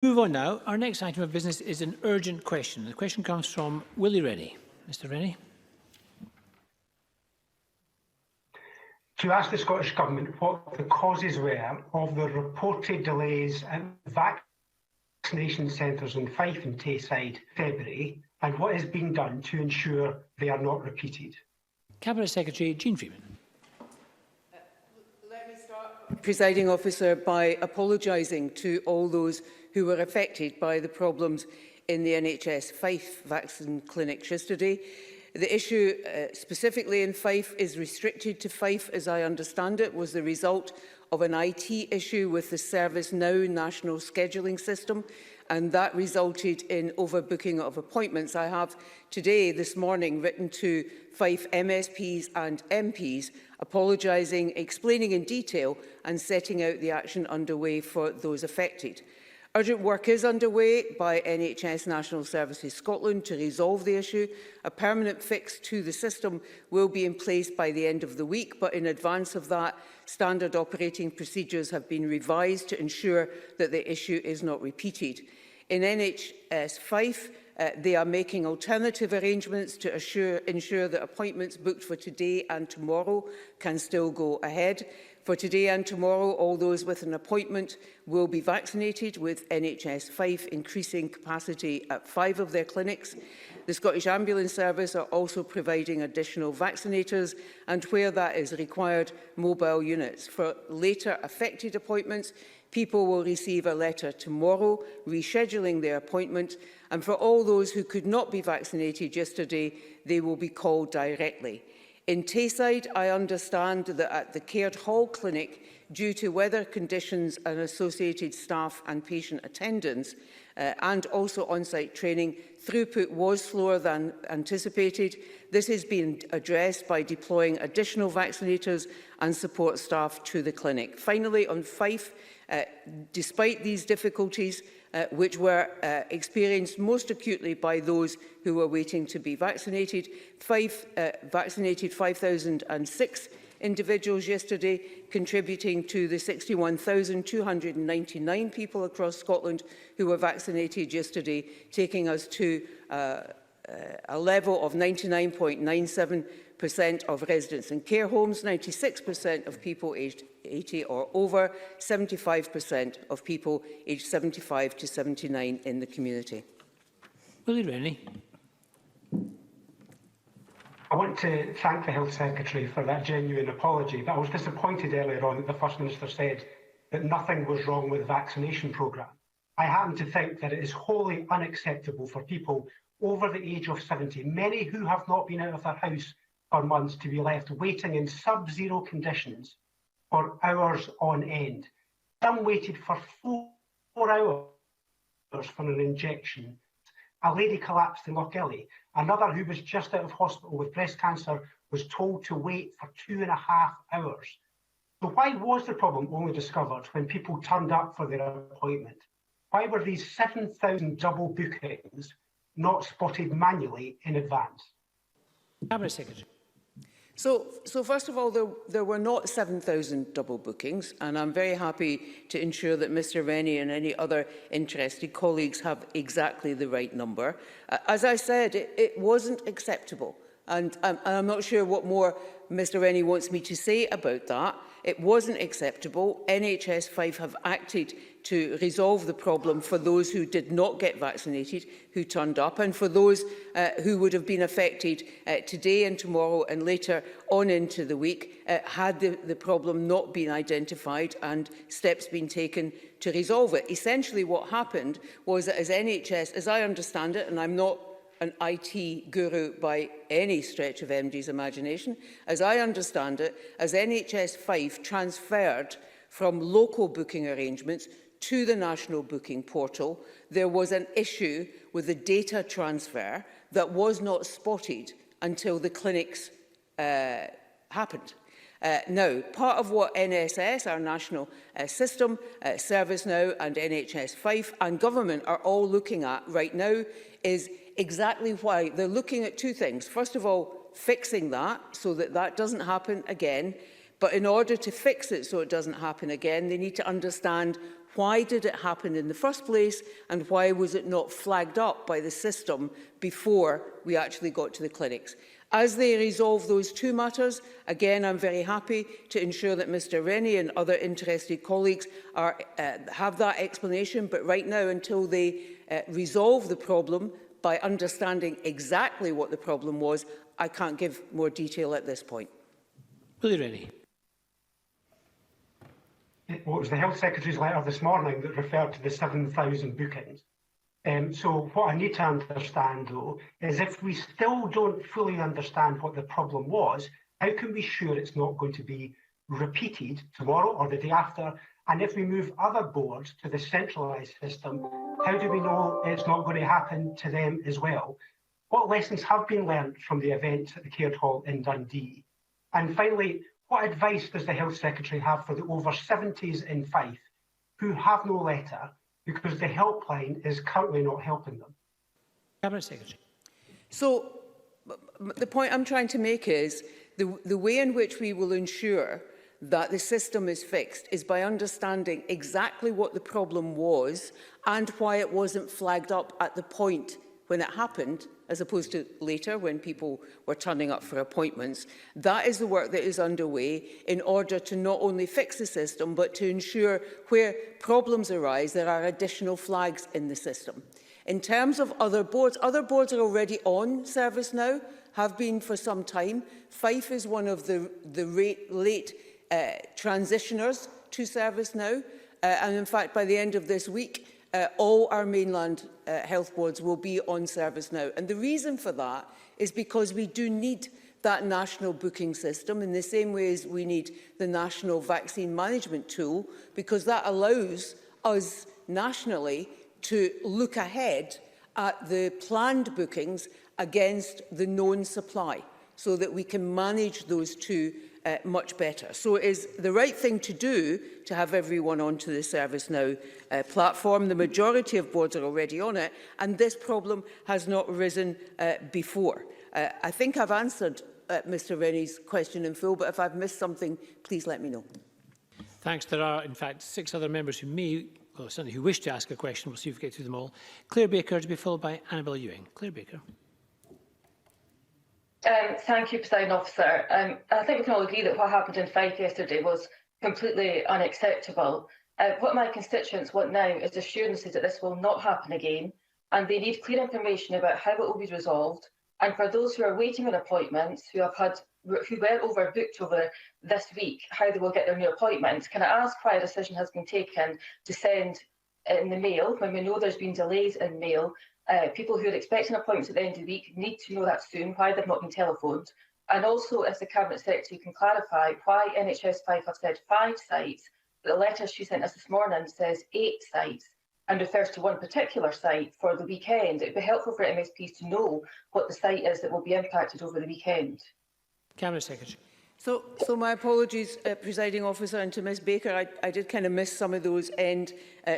Move on now. Our next item of business is an urgent question. The question comes from Willie Rennie. Mr. Rennie. To ask the Scottish Government what the causes were of the reported delays at vaccination centres in Fife and Tayside in February, and what is being done to ensure they are not repeated. Cabinet Secretary Jean Freeman. Let me start, Presiding Officer, by apologising to all those who were affected by the problems in the NHS Fife vaccine clinics yesterday. The issue specifically in Fife is restricted to Fife, as I understand it, was the result of an IT issue with the ServiceNow national scheduling system, and that resulted in overbooking of appointments. I have today, this morning, written to Fife MSPs and MPs, apologising, explaining in detail and setting out the action underway for those affected. Urgent work is underway by NHS National Services Scotland to resolve the issue. A permanent fix to the system will be in place by the end of the week, but in advance of that, standard operating procedures have been revised to ensure that the issue is not repeated. In NHS Fife, they are making alternative arrangements to ensure that appointments booked for today and tomorrow can still go ahead. For today and tomorrow, all those with an appointment will be vaccinated, with NHS Fife increasing capacity at 5 of their clinics. The Scottish Ambulance Service are also providing additional vaccinators and, where that is required, mobile units. For later affected appointments, people will receive a letter tomorrow rescheduling their appointment, and for all those who could not be vaccinated yesterday, they will be called directly. In Tayside, I understand that at the Caird Hall Clinic, due to weather conditions and associated staff and patient attendance, and also on-site training, throughput was slower than anticipated. This has been addressed by deploying additional vaccinators and support staff to the clinic. Finally, on Fife, despite these difficulties, which were experienced most acutely by those who were waiting to be vaccinated, Fife vaccinated 5,006 individuals yesterday, contributing to the 61,299 people across Scotland who were vaccinated yesterday, taking us to a level of 99.97% of residents in care homes, 96% of people aged 80 or over, 75% of people aged 75 to 79 in the community. Willie Rennie. I want to thank the Health Secretary for that genuine apology, but I was disappointed earlier on that the First Minister said that nothing was wrong with the vaccination programme. I happen to think that it is wholly unacceptable for people over the age of 70, many who have not been out of their house for months, to be left waiting in sub-zero conditions for hours on end. Some waited for 4 hours for an injection. A lady collapsed in Lochillie. Another who was just out of hospital with breast cancer was told to wait for 2.5 hours. So why was the problem only discovered when people turned up for their appointment? Why were these 7,000 double bookings not spotted manually in advance? Cabinet Secretary. So first of all, there were not 7,000 double bookings, and I'm very happy to ensure that Mr Rennie and any other interested colleagues have exactly the right number. As I said, it wasn't acceptable, and I'm not sure what more Mr Rennie wants me to say about that. It wasn't acceptable. NHS Fife have acted to resolve the problem for those who did not get vaccinated, who turned up, and for those who would have been affected today and tomorrow and later on into the week, had the problem not been identified and steps been taken to resolve it. Essentially what happened was that as NHS, as I understand it, and I'm not an IT guru by any stretch of MD's imagination, as I understand it, as NHS Fife transferred from local booking arrangements to the national booking portal, there was an issue with the data transfer that was not spotted until the clinics happened. Now, part of what NSS, our national system, ServiceNow and NHS Fife and government are all looking at right now is exactly why. They're looking at two things. First of all, fixing that so that that doesn't happen again. But in order to fix it so it doesn't happen again, they need to understand Why did it happen in the first place, and why was it not flagged up by the system before we actually got to the clinics? As they resolve those two matters, again, I'm very happy to ensure that Mr Rennie and other interested colleagues have that explanation. But right now, until they resolve the problem by understanding exactly what the problem was, I can't give more detail at this point. Willie Rennie. Well, it was the Health Secretary's letter this morning that referred to the 7,000 bookings. So what I need to understand, though, is if we still don't fully understand what the problem was, how can we be sure it's not going to be repeated tomorrow or the day after? And if we move other boards to the centralised system, how do we know it's not going to happen to them as well? What lessons have been learned from the event at the Caird Hall in Dundee? And finally, what advice does the Health Secretary have for the over 70s in Fife who have no letter because the helpline is currently not helping them? Cabinet Secretary. So the point I'm trying to make is the way in which we will ensure that the system is fixed is by understanding exactly what the problem was and why it wasn't flagged up at the point when it happened, as opposed to later when people were turning up for appointments. That is the work that is underway in order to not only fix the system, but to ensure where problems arise, there are additional flags in the system. In terms of other boards are already on service now, have been for some time. Fife is one of the late transitioners to service now. And in fact, by the end of this week, all our mainland health boards will be on service now. And the reason for that is because we do need that national booking system in the same way as we need the national vaccine management tool, because that allows us nationally to look ahead at the planned bookings against the known supply so that we can manage those two much better. So it is the right thing to do to have everyone onto the ServiceNow platform. The majority of boards are already on it, and this problem has not risen before. I think I've answered Mr Rennie's question in full, but if I've missed something, please let me know. Thanks. There are, in fact, 6 other members who certainly who wish to ask a question. We'll see if we get through them all. Claire Baker to be followed by Annabel Ewing. Claire Baker. Thank you, Presiding Officer. I think we can all agree that what happened in Fife yesterday was completely unacceptable. What my constituents want now is assurances that this will not happen again, and they need clear information about how it will be resolved. And for those who are waiting on appointments, who were overbooked over this week, how they will get their new appointments. Can I ask why a decision has been taken to send in the mail when we know there's been delays in mail? People who are expecting appointments at the end of the week need to know that soon, why they've not been telephoned. And also, if the Cabinet Secretary can clarify why NHS Fife have said 5 sites, but the letter she sent us this morning says 8 sites and refers to one particular site for the weekend. It would be helpful for MSPs to know what the site is that will be impacted over the weekend. Cabinet Secretary. So my apologies, Presiding Officer, and to Ms Baker, I did kind of miss some of those end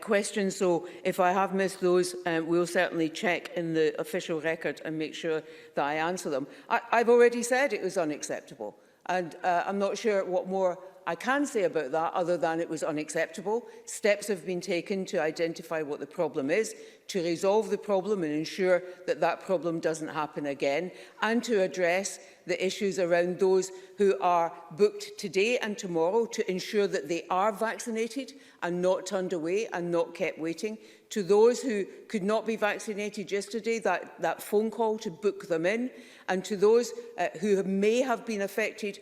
questions, so if I have missed those, we'll certainly check in the official record and make sure that I answer them. I've already said it was unacceptable, and I'm not sure what more I can say about that other than it was unacceptable. Steps have been taken to identify what the problem is, to resolve the problem and ensure that that problem doesn't happen again, and to address the issues around those who are booked today and tomorrow to ensure that they are vaccinated and not turned away and not kept waiting. To those who could not be vaccinated yesterday, that phone call to book them in, and to those who may have been affected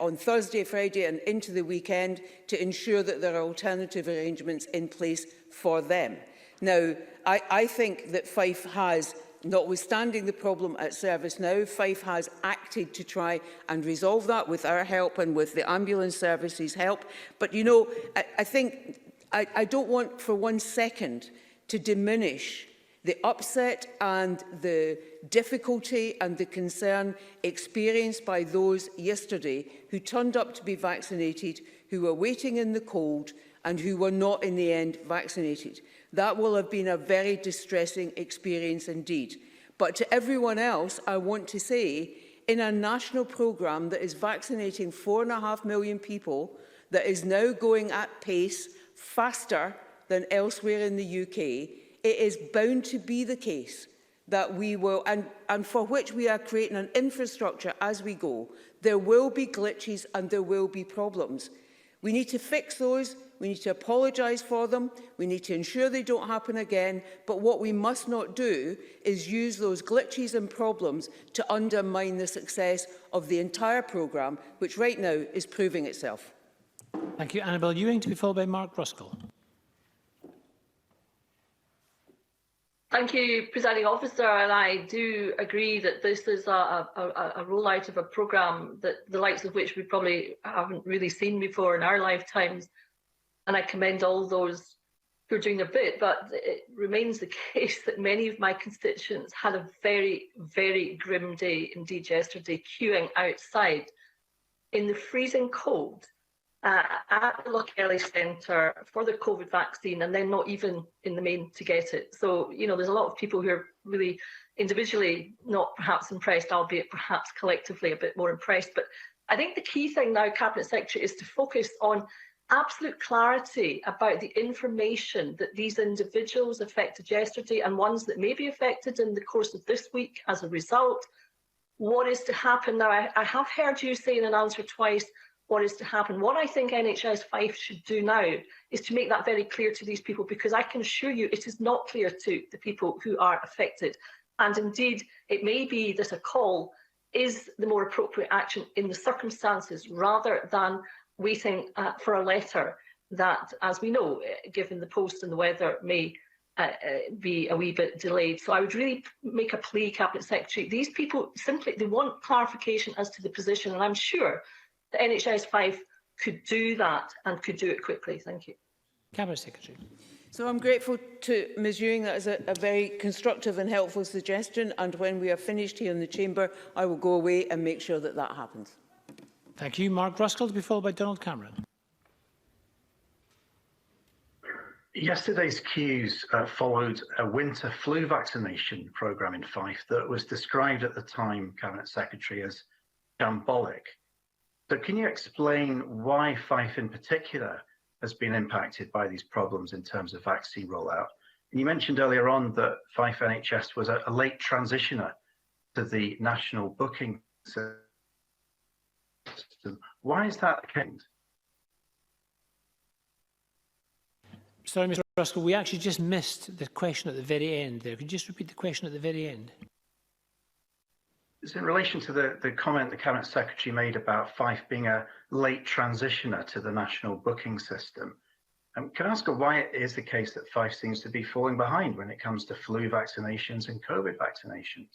on Thursday, Friday and into the weekend, to ensure that there are alternative arrangements in place for them. Now, I think that Fife has, notwithstanding the problem at ServiceNow, Fife has acted to try and resolve that with our help and with the ambulance services' help. But, you know, I don't want for 1 second to diminish the upset and the difficulty and the concern experienced by those yesterday who turned up to be vaccinated, who were waiting in the cold and who were not in the end vaccinated. That will have been a very distressing experience indeed. But to everyone else, I want to say, in a national programme that is vaccinating 4.5 million people, that is now going at pace faster than elsewhere in the UK, it is bound to be the case that we will, and for which we are creating an infrastructure as we go, there will be glitches and there will be problems. We need to fix those, we need to apologise for them, we need to ensure they don't happen again, but what we must not do is use those glitches and problems to undermine the success of the entire programme, which right now is proving itself. Thank you. Annabel Ewing, to be followed by Mark Ruskell. Thank you, Presiding Officer, and I do agree that this is a rollout of a programme that the likes of which we probably haven't really seen before in our lifetimes, and I commend all those who are doing their bit, but it remains the case that many of my constituents had a very, very grim day indeed yesterday, queuing outside in the freezing cold at the Loch Early Centre for the COVID vaccine, and then not even in the main to get it. So, you know, there's a lot of people who are really individually not perhaps impressed, albeit perhaps collectively a bit more impressed. But I think the key thing now, Cabinet Secretary, is to focus on absolute clarity about the information that these individuals affected yesterday and ones that may be affected in the course of this week as a result. What is to happen now? I have heard you say in an answer twice what is to happen. What I think NHS Fife should do now is to make that very clear to these people, because I can assure you it is not clear to the people who are affected. And indeed, it may be that a call is the more appropriate action in the circumstances, rather than waiting for a letter that, as we know, given the post and the weather, may be a wee bit delayed. So I would really make a plea, Cabinet Secretary. These people simply, they want clarification as to the position, and I'm sure the NHS Fife could do that and could do it quickly. Thank you. Cabinet Secretary. So I'm grateful to Ms Ewing. That is a very constructive and helpful suggestion, and when we are finished here in the chamber, I will go away and make sure that that happens. Thank you. Mark Ruskell, to be followed by Donald Cameron. Yesterday's queues followed a winter flu vaccination programme in Fife that was described at the time, Cabinet Secretary, as shambolic. So can you explain why Fife in particular has been impacted by these problems in terms of vaccine rollout? And you mentioned earlier on that Fife NHS was a late transitioner to the national booking system. Why is that the case? Sorry, Mr Ruskell, we actually just missed the question at the very end there. Could you just repeat the question at the very end? It's in relation to the comment the Cabinet Secretary made about Fife being a late transitioner to the national booking system. Can I ask her why it is the case that Fife seems to be falling behind when it comes to flu vaccinations and COVID vaccinations?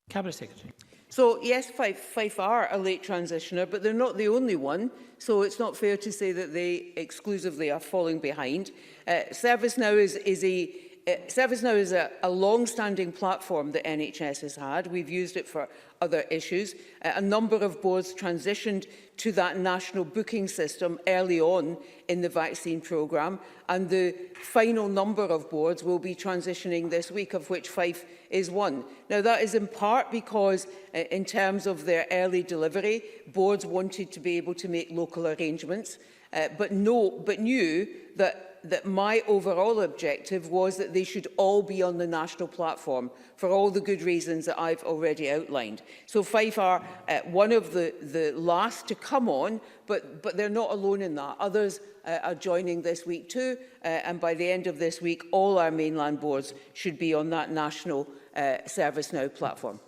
Cabinet Secretary. So yes, Fife are a late transitioner, but they're not the only one. So it's not fair to say that they exclusively are falling behind. ServiceNow is a long-standing platform that NHS has had. We've used it for other issues. A number of boards transitioned to that national booking system early on in the vaccine programme, and the final number of boards will be transitioning this week, of which Fife is one. Now, that is in part because, in terms of their early delivery, boards wanted to be able to make local arrangements, but knew that my overall objective was that they should all be on the national platform for all the good reasons that I've already outlined. So Fife are one of the last to come on, but they're not alone in that. Others are joining this week too, and by the end of this week, all our mainland boards should be on that national ServiceNow platform.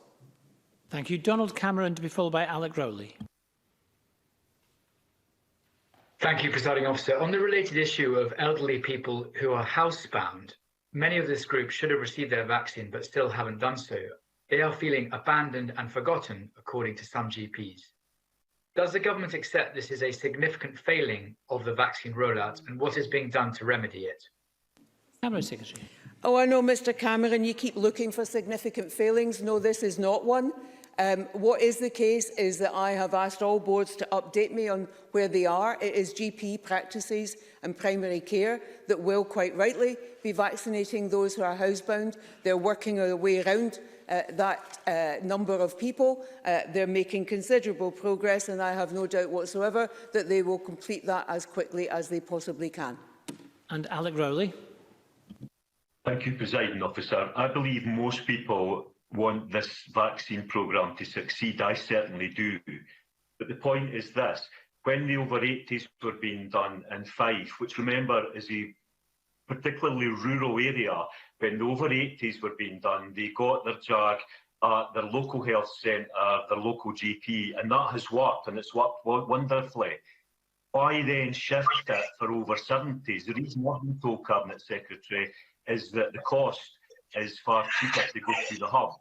Thank you. Donald Cameron, to be followed by Alec Rowley. Thank you, Presiding Officer. On the related issue of elderly people who are housebound, many of this group should have received their vaccine but still haven't done so. They are feeling abandoned and forgotten, according to some GPs. Does the government accept this is a significant failing of the vaccine rollout, and what is being done to remedy it? Cabinet Secretary. Oh, I know, Mr Cameron, you keep looking for significant failings. No, this is not one. What is the case is that I have asked all boards to update me on where they are. It is GP practices and primary care that will, quite rightly, be vaccinating those who are housebound. They're working their way around that number of people. They're making considerable progress, and I have no doubt whatsoever that they will complete that as quickly as they possibly can. And Alec Rowley. Thank you, Presiding Officer. I believe most people want this vaccine programme to succeed. I certainly do. But the point is this: when the over 80s were being done in Fife, which remember is a particularly rural area, when the over 80s were being done, they got their JAG at their local health centre, their local GP, and that has worked, and it's worked wonderfully. Why then shift it for over 70s? The reason I've been told, Cabinet Secretary, is that the cost is far cheaper to go through the hub.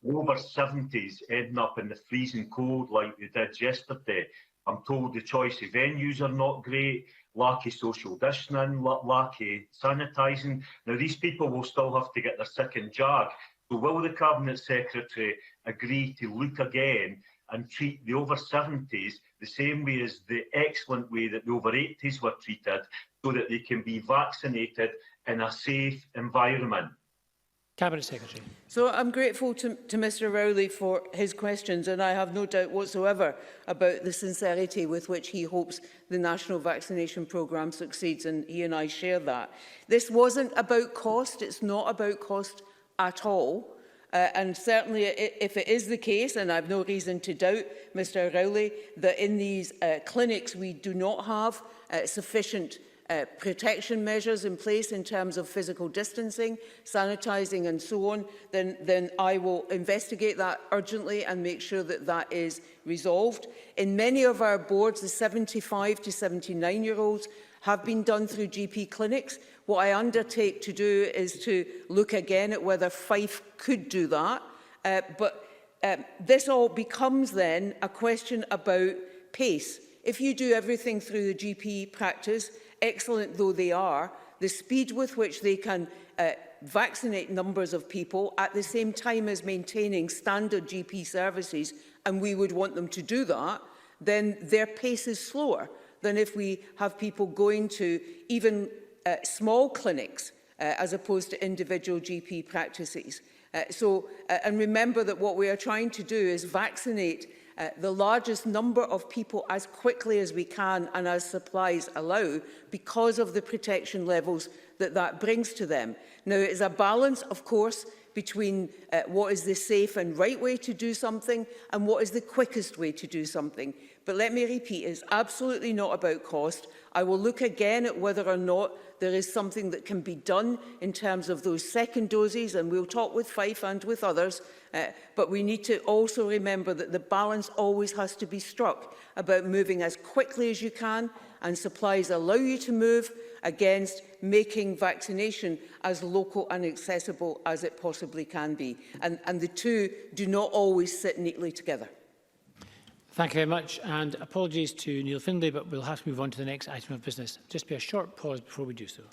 Over 70s ending up in the freezing cold like they did yesterday. I'm told the choice of venues are not great, lack of social distancing, lack of sanitising. Now, these people will still have to get their second JAG. So will the Cabinet Secretary agree to look again and treat the over 70s the same way as the excellent way that the over 80s were treated, so that they can be vaccinated in a safe environment? Cabinet Secretary. So I'm grateful to Mr Rowley for his questions, and I have no doubt whatsoever about the sincerity with which he hopes the national vaccination programme succeeds, and he and I share that. This wasn't about cost. It's not about cost at all. And certainly, if it is the case, and I have no reason to doubt, Mr Rowley, that in these clinics we do not have sufficient protection measures in place in terms of physical distancing, sanitising and so on, then I will investigate that urgently and make sure that that is resolved. In many of our boards, the 75 to 79-year-olds have been done through GP clinics. What I undertake to do is to look again at whether Fife could do that. But this all becomes then a question about pace. If you do everything through the GP practice, excellent though they are, the speed with which they can vaccinate numbers of people at the same time as maintaining standard GP services, and we would want them to do that, then their pace is slower than if we have people going to even small clinics as opposed to individual GP practices. And remember that what we are trying to do is vaccinate the largest number of people as quickly as we can and as supplies allow, because of the protection levels that that brings to them. Now, it is a balance, of course, between what is the safe and right way to do something and what is the quickest way to do something. But let me repeat, it's absolutely not about cost. I will look again at whether or not there is something that can be done in terms of those second doses, and we'll talk with Fife and with others, but we need to also remember that the balance always has to be struck about moving as quickly as you can, and supplies allow you to move, against making vaccination as local and accessible as it possibly can be. And the two do not always sit neatly together. Thank you very much, and apologies to Neil Findlay, but we'll have to move on to the next item of business. Just be a short pause before we do so.